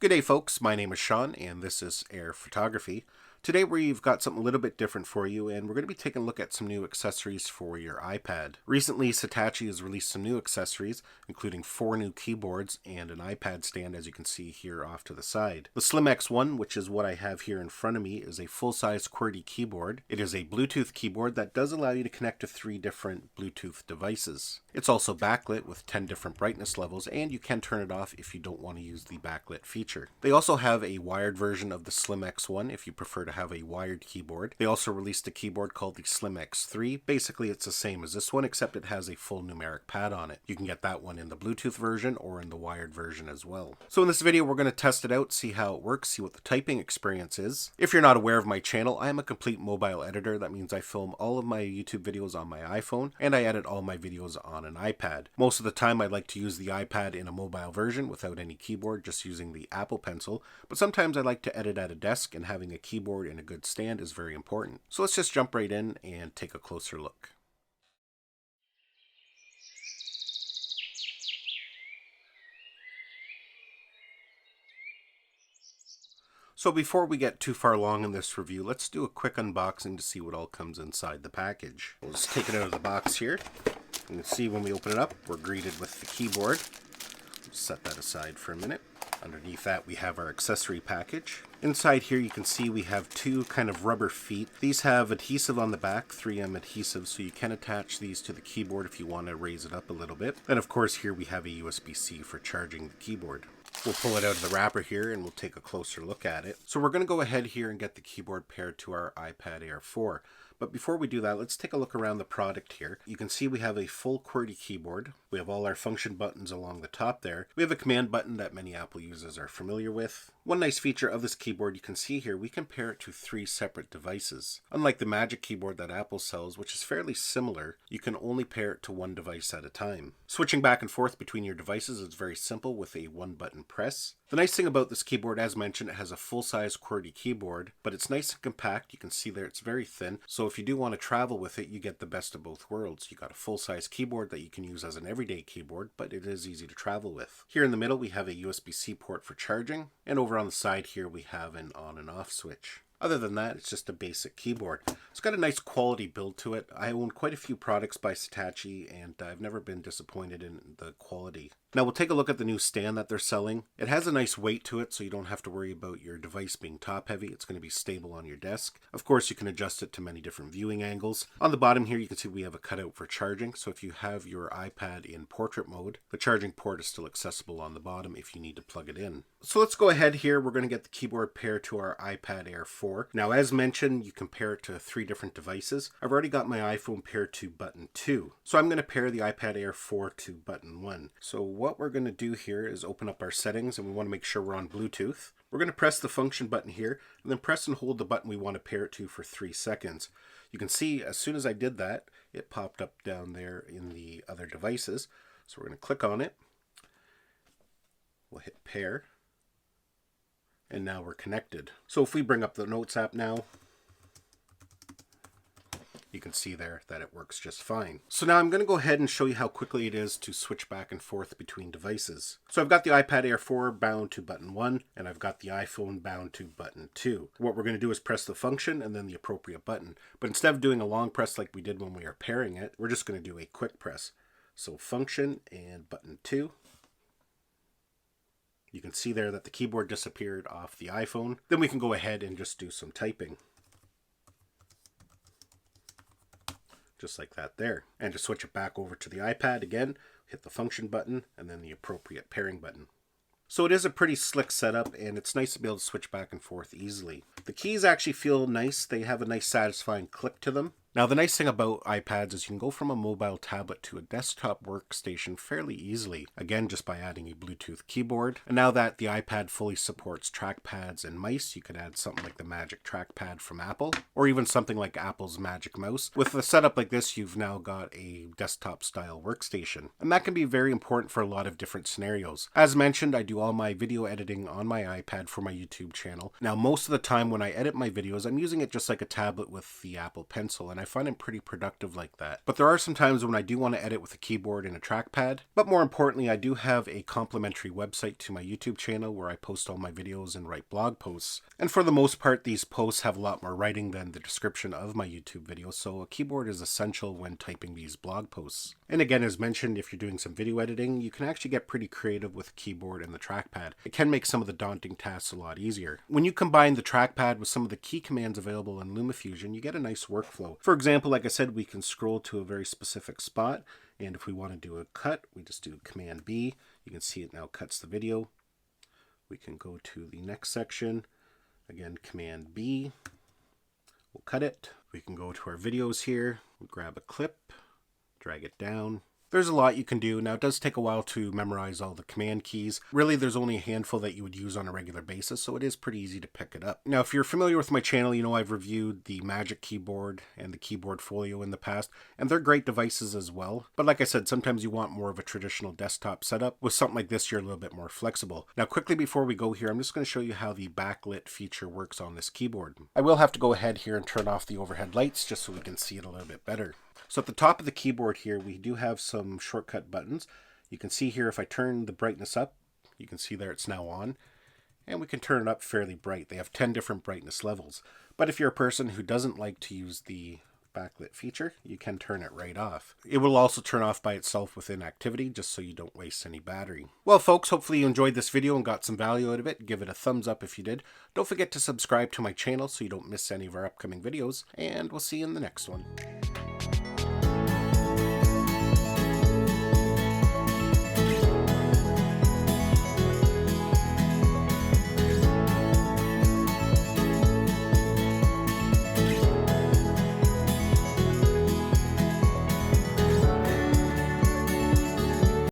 Good day, folks. My name is Sean, and this is Air Photography. Today we've got something a little bit different for you, and we're going to be taking a look at some new accessories for your iPad. Recently, Satechi has released some new accessories, including 4 new keyboards and an iPad stand, as you can see here off to the side. The Slim X1, which is what I have here in front of me, is a full-size QWERTY keyboard. It is a Bluetooth keyboard that does allow you to connect to 3 different Bluetooth devices. It's also backlit with 10 different brightness levels, and you can turn it off if you don't want to use the backlit feature. They also have a wired version of the Slim X1 if you prefer to have a wired keyboard. They also released a keyboard called the Slim X3. Basically, it's the same as this one, except it has a full numeric pad on it. You can get that one in the Bluetooth version or in the wired version as well. So in this video, we're going to test it out, see how it works, see what the typing experience is. If you're not aware of my channel, I am a complete mobile editor. That means I film all of my YouTube videos on my iPhone, and I edit all my videos on an iPad. Most of the time, I like to use the iPad in a mobile version without any keyboard, just using the Apple Pencil, but sometimes I like to edit at a desk, and having a keyboard and a good stand is very important. So let's just jump right in and take a closer look. So before we get too far along in this review, let's do a quick unboxing to see what all comes inside the package. We'll just take it out of the box here. You can see when we open it up, we're greeted with the keyboard. Set that aside for a minute. Underneath that, we have our accessory package. Inside here, you can see we have 2 kind of rubber feet. These have adhesive on the back, 3M adhesive, so you can attach these to the keyboard if you want to raise it up a little bit. And of course, here we have a USB-C for charging the keyboard. We'll pull it out of the wrapper here and we'll take a closer look at it. So we're going to go ahead here and get the keyboard paired to our iPad Air 4. But before we do that, let's take a look around the product here. You can see we have a full QWERTY keyboard. We have all our function buttons along the top there. We have a command button that many Apple users are familiar with. One nice feature of this keyboard, you can see here, we can pair it to 3 separate devices. Unlike the Magic Keyboard that Apple sells, which is fairly similar, you can only pair it to 1 device at a time. Switching back and forth between your devices is very simple with a 1-button press. The nice thing about this keyboard, as mentioned, it has a full-size QWERTY keyboard, but it's nice and compact. You can see there it's very thin, so if you do want to travel with it, you get the best of both worlds. You got a full-size keyboard that you can use as an everyday keyboard, but it is easy to travel with. Here in the middle, we have a USB-C port for charging, and over on the side here, we have an on and off switch. Other than that, it's just a basic keyboard. It's got a nice quality build to it. I own quite a few products by Satechi, and I've never been disappointed in the quality. Now we'll take a look at the new stand that they're selling. It has a nice weight to it, so you don't have to worry about your device being top heavy. It's going to be stable on your desk. Of course, you can adjust it to many different viewing angles. On the bottom here, you can see we have a cutout for charging. So if you have your iPad in portrait mode, the charging port is still accessible on the bottom if you need to plug it in. So let's go ahead here. We're going to get the keyboard paired to our iPad Air 4. Now, as mentioned, you can pair it to 3 different devices. I've already got my iPhone paired to button 2. So I'm going to pair the iPad Air 4 to button 1. So what we're going to do here is open up our settings, and we want to make sure we're on Bluetooth. We're going to press the function button here, and then press and hold the button we want to pair it to for 3 seconds. You can see as soon as I did that, it popped up down there in the other devices. So we're going to click on it. We'll hit pair. And now we're connected. So if we bring up the Notes app now, you can see there that it works just fine. So now I'm going to go ahead and show you how quickly it is to switch back and forth between devices. So I've got the iPad Air 4 bound to button 1, and I've got the iPhone bound to button 2. What we're going to do is press the function and then the appropriate button. But instead of doing a long press like we did when we were pairing it, we're just going to do a quick press. So function and button 2. You can see there that the keyboard disappeared off the iPhone. Then we can go ahead and just do some typing. Just like that there. And to switch it back over to the iPad again, hit the function button and then the appropriate pairing button. So it is a pretty slick setup, and it's nice to be able to switch back and forth easily. The keys actually feel nice. They have a nice satisfying click to them. Now, the nice thing about iPads is you can go from a mobile tablet to a desktop workstation fairly easily, again, just by adding a Bluetooth keyboard. And now that the iPad fully supports trackpads and mice, you could add something like the Magic Trackpad from Apple, or even something like Apple's Magic Mouse. With a setup like this, you've now got a desktop-style workstation, and that can be very important for a lot of different scenarios. As mentioned, I do all my video editing on my iPad for my YouTube channel. Now, most of the time when I edit my videos, I'm using it just like a tablet with the Apple Pencil, and and I find them pretty productive like that. But there are some times when I do want to edit with a keyboard and a trackpad. But more importantly, I do have a complimentary website to my YouTube channel where I post all my videos and write blog posts. And for the most part, these posts have a lot more writing than the description of my YouTube videos, so a keyboard is essential when typing these blog posts. And again, as mentioned, if you're doing some video editing, you can actually get pretty creative with the keyboard and the trackpad. It can make some of the daunting tasks a lot easier. When you combine the trackpad with some of the key commands available in LumaFusion, you get a nice workflow. For example, like I said, we can scroll to a very specific spot, and if we want to do a cut, we just do Command B. You can see it now cuts the video. We can go to the next section. Again, Command B. We'll cut it. We can go to our videos here. We'll grab a clip, drag it down. There's a lot you can do. Now, it does take a while to memorize all the command keys. Really, there's only a handful that you would use on a regular basis, so it is pretty easy to pick it up. Now, if you're familiar with my channel, you know I've reviewed the Magic Keyboard and the Keyboard Folio in the past, and they're great devices as well. But like I said, sometimes you want more of a traditional desktop setup. With something like this, you're a little bit more flexible. Now, quickly before we go here, I'm just going to show you how the backlit feature works on this keyboard. I will have to go ahead here and turn off the overhead lights just so we can see it a little bit better. So at the top of the keyboard here, we do have some shortcut buttons. You can see here if I turn the brightness up, you can see there it's now on. And we can turn it up fairly bright. They have 10 different brightness levels. But if you're a person who doesn't like to use the backlit feature, you can turn it right off. It will also turn off by itself within activity, just so you don't waste any battery. Well folks, hopefully you enjoyed this video and got some value out of it. Give it a thumbs up if you did. Don't forget to subscribe to my channel so you don't miss any of our upcoming videos, and we'll see you in the next one.